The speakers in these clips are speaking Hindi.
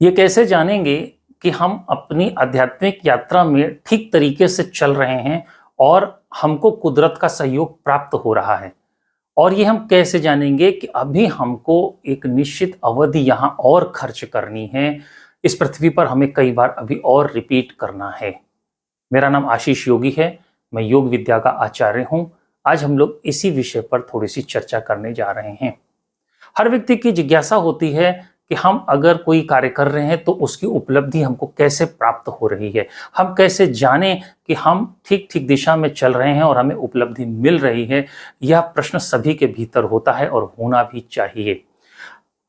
ये कैसे जानेंगे कि हम अपनी आध्यात्मिक यात्रा में ठीक तरीके से चल रहे हैं और हमको कुदरत का सहयोग प्राप्त हो रहा है। और ये हम कैसे जानेंगे कि अभी हमको एक निश्चित अवधि यहाँ और खर्च करनी है, इस पृथ्वी पर हमें कई बार अभी और रिपीट करना है। मेरा नाम आशीष योगी है, मैं योग विद्या का आचार्य हूँ। आज हम लोग इसी विषय पर थोड़ी सी चर्चा करने जा रहे हैं। हर व्यक्ति की जिज्ञासा होती है कि हम अगर कोई कार्य कर रहे हैं तो उसकी उपलब्धि हमको कैसे प्राप्त हो रही है, हम कैसे जानें कि हम ठीक ठीक दिशा में चल रहे हैं और हमें उपलब्धि मिल रही है। यह प्रश्न सभी के भीतर होता है और होना भी चाहिए।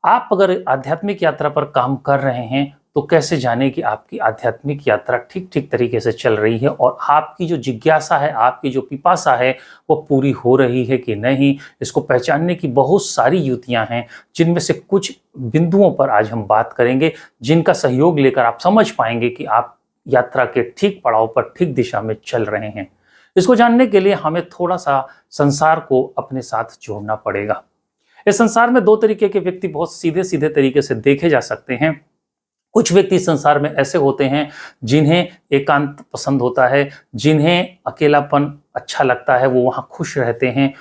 आप अगर आध्यात्मिक यात्रा पर काम कर रहे हैं तो कैसे जाने कि आपकी आध्यात्मिक यात्रा ठीक ठीक तरीके से चल रही है और आपकी जो जिज्ञासा है, आपकी जो पिपासा है, वो पूरी हो रही है कि नहीं। इसको पहचानने की बहुत सारी युक्तियां हैं, जिनमें से कुछ बिंदुओं पर आज हम बात करेंगे, जिनका सहयोग लेकर आप समझ पाएंगे कि आप यात्रा के ठीक पड़ाव पर ठीक दिशा में चल रहे हैं। इसको जानने के लिए हमें थोड़ा सा संसार को अपने साथ जोड़ना पड़ेगा। इस संसार में दो तरीके के व्यक्ति बहुत सीधे सीधे तरीके से देखे जा सकते हैं। कुछ व्यक्ति संसार में ऐसे होते हैं जिन्हें एकांत पसंद होता है, जिन्हें अकेलापन अच्छा लगता है, वो वहाँ खुश रहते हैं।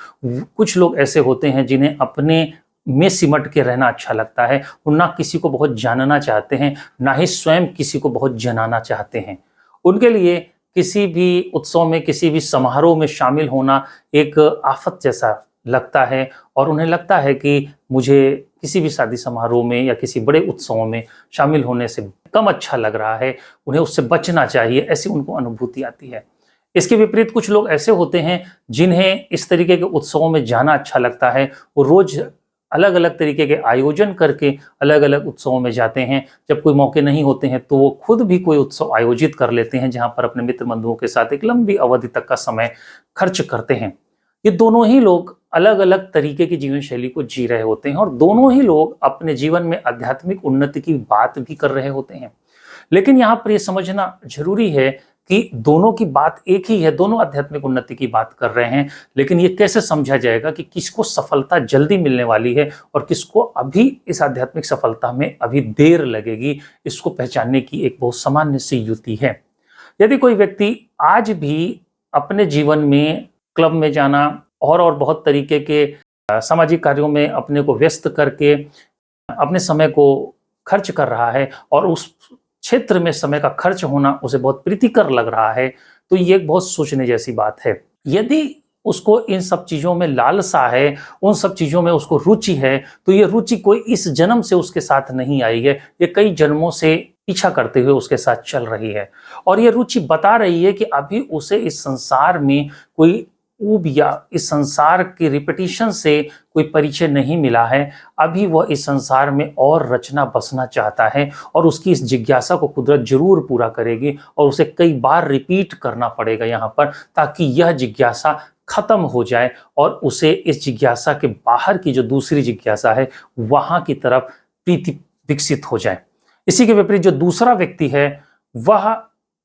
कुछ लोग ऐसे होते हैं जिन्हें अपने में सिमट के रहना अच्छा लगता है, वो ना किसी को बहुत जानना चाहते हैं, ना ही स्वयं किसी को बहुत जनाना चाहते हैं। उनके लिए किसी भी उत्सव में, किसी भी समारोह में शामिल होना एक आफत जैसा लगता है और उन्हें लगता है कि मुझे किसी भी शादी समारोह में या किसी बड़े उत्सवों में शामिल होने से कम अच्छा लग रहा है, उन्हें उससे बचना चाहिए, ऐसी उनको अनुभूति आती है। इसके विपरीत कुछ लोग ऐसे होते हैं जिन्हें इस तरीके के उत्सवों में जाना अच्छा लगता है। वो रोज अलग अलग तरीके के आयोजन करके अलग अलग उत्सवों में जाते हैं। जब कोई मौके नहीं होते हैं तो वो खुद भी कोई उत्सव आयोजित कर लेते हैं, जहाँ पर अपने मित्र बंधुओं के साथ एक लंबी अवधि तक का समय खर्च करते हैं। ये दोनों ही लोग अलग अलग तरीके की जीवन शैली को जी रहे होते हैं और दोनों ही लोग अपने जीवन में आध्यात्मिक उन्नति की बात भी कर रहे होते हैं। लेकिन यहाँ पर यह समझना जरूरी है कि दोनों की बात एक ही है, दोनों आध्यात्मिक उन्नति की बात कर रहे हैं। लेकिन ये कैसे समझा जाएगा कि किसको सफलता जल्दी मिलने वाली है और किसको अभी इस आध्यात्मिक सफलता में अभी देर लगेगी, इसको पहचानने की एक बहुत सामान्य सी युक्ति है। यदि कोई व्यक्ति आज भी अपने जीवन में क्लब में जाना और बहुत तरीके के सामाजिक कार्यों में अपने को व्यस्त करके अपने समय को खर्च कर रहा है और उस क्षेत्र में समय का खर्च होना उसे बहुत प्रीतिकर लग रहा है, तो ये एक बहुत सोचने जैसी बात है। यदि उसको इन सब चीजों में लालसा है, उन सब चीजों में उसको रुचि है, तो ये रुचि कोई इस जन्म से उसके साथ नहीं आई है, ये कई जन्मों से पीछा करते हुए उसके साथ चल रही है। और ये रुचि बता रही है कि अभी उसे इस संसार में कोई ऊब या इस संसार के रिपीटिशन से कोई परिचय नहीं मिला है। अभी वह इस संसार में और रचना बसना चाहता है और उसकी इस जिज्ञासा को कुदरत जरूर पूरा करेगी और उसे कई बार रिपीट करना पड़ेगा यहाँ पर, ताकि यह जिज्ञासा खत्म हो जाए और उसे इस जिज्ञासा के बाहर की जो दूसरी जिज्ञासा है वहां की तरफ प्रीति विकसित हो जाए। इसी के विपरीत जो दूसरा व्यक्ति है, वह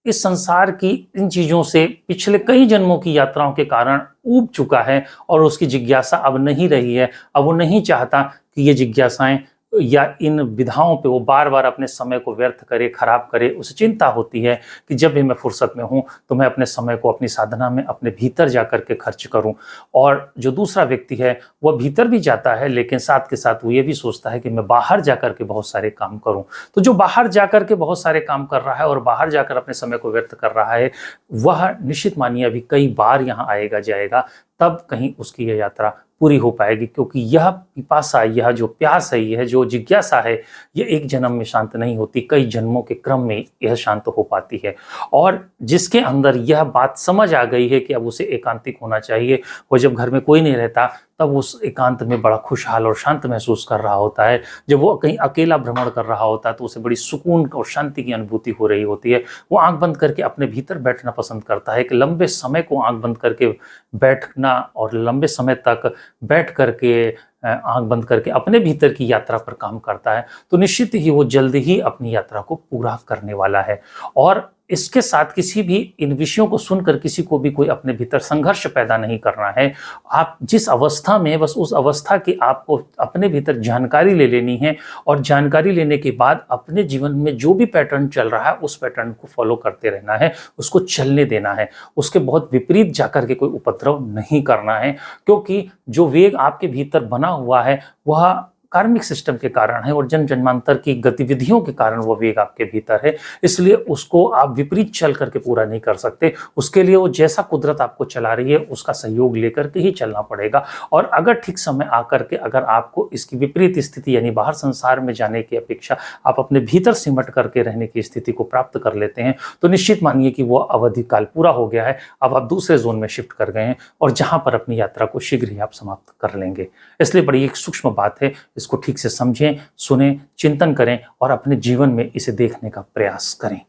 इस संसार की इन चीजों से पिछले कई जन्मों की यात्राओं के कारण ऊब चुका है और उसकी जिज्ञासा अब नहीं रही है। अब वो नहीं चाहता कि ये जिज्ञासाएं या इन विधाओं पे वो बार बार अपने समय को व्यर्थ करे, खराब करे। उसे चिंता होती है कि जब भी मैं फुर्सत में हूँ तो मैं अपने समय को अपनी साधना में अपने भीतर जाकर के खर्च करूँ। और जो दूसरा व्यक्ति है वह भीतर भी जाता है, लेकिन साथ के साथ वो ये भी सोचता है कि मैं बाहर जाकर के बहुत सारे काम करूँ। तो जो बाहर जाकर के बहुत सारे काम कर रहा है और बाहर जाकर अपने समय को व्यर्थ कर रहा है, वह निश्चित मानिए अभी कई बार यहाँ आएगा जाएगा, तब कहीं उसकी यह यात्रा पूरी हो पाएगी। क्योंकि यह पिपासा, यह जो प्यास है, यह जो जिज्ञासा है, यह एक जन्म में शांत नहीं होती, कई जन्मों के क्रम में यह शांत हो पाती है। और जिसके अंदर यह बात समझ आ गई है कि अब उसे एकांतिक होना चाहिए, वो जब घर में कोई नहीं रहता तब उस एकांत में बड़ा खुशहाल और शांत महसूस कर रहा होता है। जब वो कहीं अकेला भ्रमण कर रहा होता है तो उसे बड़ी सुकून और शांति की अनुभूति हो रही होती है। वो आंख बंद करके अपने भीतर बैठना पसंद करता है, कि लंबे समय को आंख बंद करके बैठना और लंबे समय तक बैठ करके आंख बंद करके अपने भीतर की यात्रा पर काम करता है, तो निश्चित ही वो जल्द ही अपनी यात्रा को पूरा करने वाला है। और इसके साथ किसी भी इन विषयों को सुनकर किसी को भी कोई अपने भीतर संघर्ष पैदा नहीं करना है। आप जिस अवस्था में, बस उस अवस्था की आपको अपने भीतर जानकारी ले लेनी है, और जानकारी लेने के बाद अपने जीवन में जो भी पैटर्न चल रहा है उस पैटर्न को फॉलो करते रहना है, उसको चलने देना है, उसके बहुत विपरीत जाकर के कोई उपद्रव नहीं करना है। क्योंकि जो वेग आपके भीतर बना हुआ है वह कार्मिक सिस्टम के कारण है और जन्म जन्मांतर की गतिविधियों के कारण वो वेग आपके भीतर है, इसलिए उसको आप विपरीत चल करके पूरा नहीं कर सकते। उसके लिए वो जैसा कुदरत आपको चला रही है उसका सहयोग लेकर के ही चलना पड़ेगा। और अगर ठीक समय आकर के अगर आपको इसकी विपरीत स्थिति यानी बाहर संसार में जाने की अपेक्षा आप अपने भीतर सिमट करके रहने की स्थिति को प्राप्त कर लेते हैं, तो निश्चित मानिए कि वो अवधि काल पूरा हो गया है। अब आप दूसरे जोन में शिफ्ट कर गए हैं और जहां पर अपनी यात्रा को शीघ्र ही आप समाप्त कर लेंगे। इसलिए बड़ी एक सूक्ष्म बात है, इसको ठीक से समझें, सुने, चिंतन करें और अपने जीवन में इसे देखने का प्रयास करें।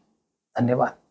धन्यवाद।